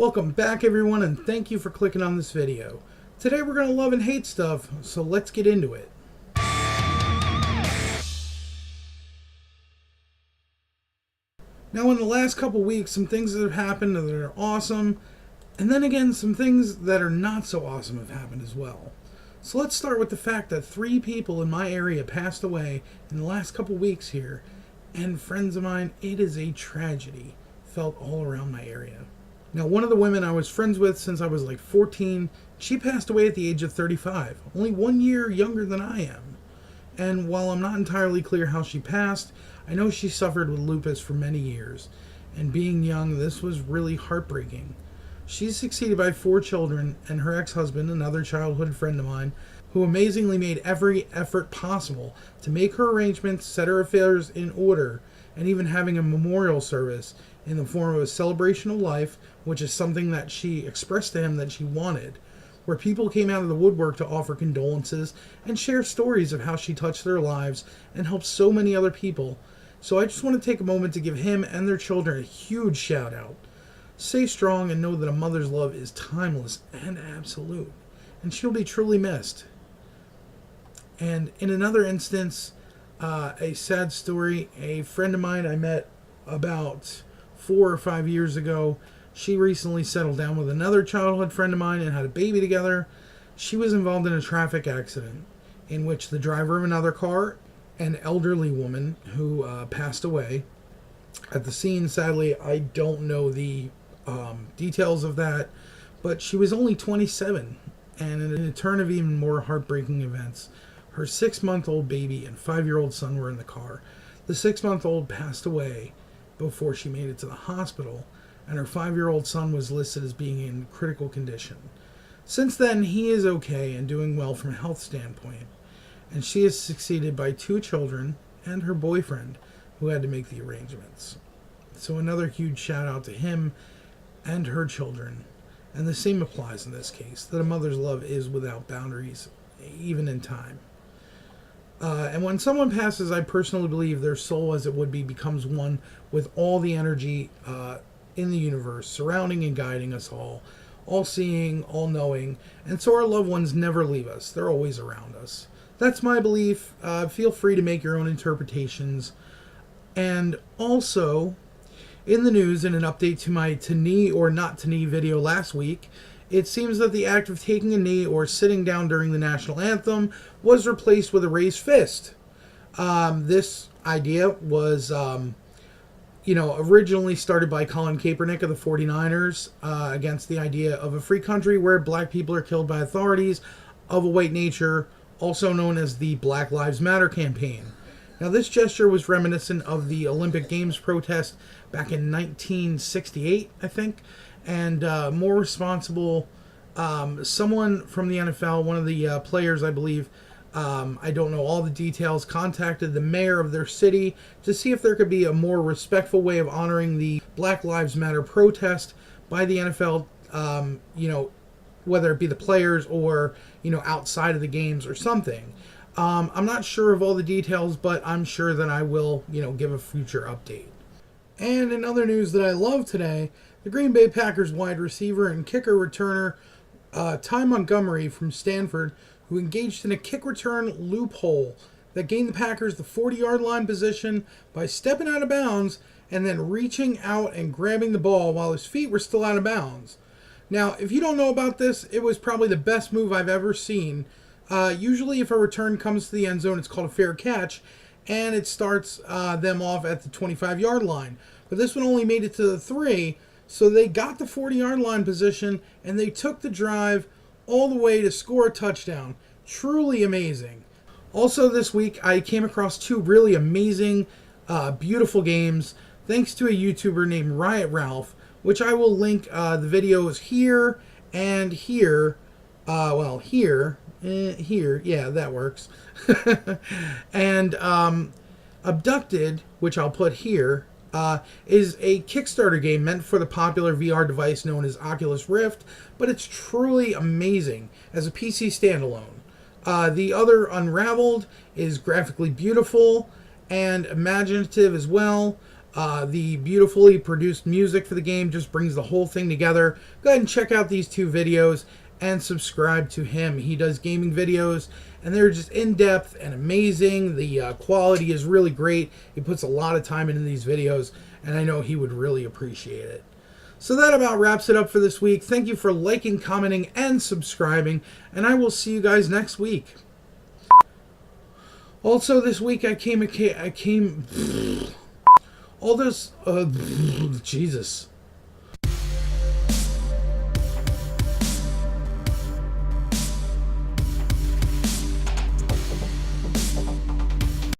Welcome back everyone, and thank you for clicking on this video. Today we're going to love and hate stuff, so let's get into it. Now in the last couple weeks, some things that have happened that are awesome, and then again some things that are not so awesome have happened as well. So let's start with the fact that 3 people in my area passed away in the last couple weeks here, and friends of mine, it is a tragedy felt all around my area. Now, one of the women I was friends with since I was like 14, she passed away at the age of 35, only 1 year younger than I am. And while I'm not entirely clear how she passed, I know she suffered with lupus for many years. And being young, this was really heartbreaking. She's succeeded by 4 children, and her ex-husband, another childhood friend of mine, who amazingly made every effort possible to make her arrangements, set her affairs in order, and even having a memorial service in the form of a celebration of life, which is something that she expressed to him that she wanted, where people came out of the woodwork to offer condolences and share stories of how she touched their lives and helped so many other people. So I just want to take a moment to give him and their children a huge shout out. Stay strong and know that a mother's love is timeless and absolute, and she'll be truly missed. And in another instance, a sad story, a friend of mine I met about 4 or 5 years ago, she recently settled down with another childhood friend of mine and had a baby together. She was involved in a traffic accident in which the driver of another car, an elderly woman who passed away. At the scene, sadly, I don't know the details of that, but she was only 27, and in a turn of even more heartbreaking events, her 6-month-old baby and 5-year-old son were in the car. The 6-month-old passed away before she made it to the hospital, and her 5-year-old son was listed as being in critical condition. Since then, he is okay and doing well from a health standpoint, and she is succeeded by 2 children and her boyfriend, who had to make the arrangements. So another huge shout out to him and her children. And the same applies in this case, that a mother's love is without boundaries, even in time. And when someone passes, I personally believe their soul, as it would be, becomes one with all the energy in the universe, surrounding and guiding us all seeing, all knowing, and so our loved ones never leave us. They're always around us. That's my belief. Feel free to make your own interpretations. And also, in the news, in an update to my to knee or not to knee video last week, it seems that the act of taking a knee or sitting down during the national anthem was replaced with a raised fist. This idea was, originally started by Colin Kaepernick of the 49ers against the idea of a free country where black people are killed by authorities of a white nature, also known as the Black Lives Matter campaign. Now, this gesture was reminiscent of the Olympic Games protest back in 1968, I think, and more responsible. Someone from the NFL, one of the players, I believe, I don't know all the details, contacted the mayor of their city to see if there could be a more respectful way of honoring the Black Lives Matter protest by the NFL, whether it be the players or, outside of the games or something. I'm not sure of all the details, but I'm sure that I will, give a future update. And in other news that I love today, the Green Bay Packers wide receiver and kicker returner Ty Montgomery from Stanford, who engaged in a kick return loophole that gained the Packers the 40-yard line position by stepping out of bounds and then reaching out and grabbing the ball while his feet were still out of bounds. Now, if you don't know about this, it was probably the best move I've ever seen. Usually if a return comes to the end zone, it's called a fair catch, and it starts them off at the 25-yard line. But this one only made it to the 3, so they got the 40-yard line position, and they took the drive all the way to score a touchdown. Truly amazing. Also this week, I came across 2 really amazing, beautiful games, thanks to a YouTuber named Riot Ralph, which I will link the videos here and here. Here, yeah, that works. And Abducted, which I'll put here, is a Kickstarter game meant for the popular VR device known as Oculus Rift, but it's truly amazing as a PC standalone. The other, Unraveled, is graphically beautiful and imaginative as well. The beautifully produced music for the game just brings the whole thing together. Go ahead and check out these two videos and subscribe to him. He does gaming videos, and they're just in-depth and amazing. The quality is really great. He puts a lot of time into these videos, and I know he would really appreciate it. So that about wraps it up for this week. Thank you for liking, commenting, and subscribing, and I will see you guys next week. Also, this week I came all this, Jesus.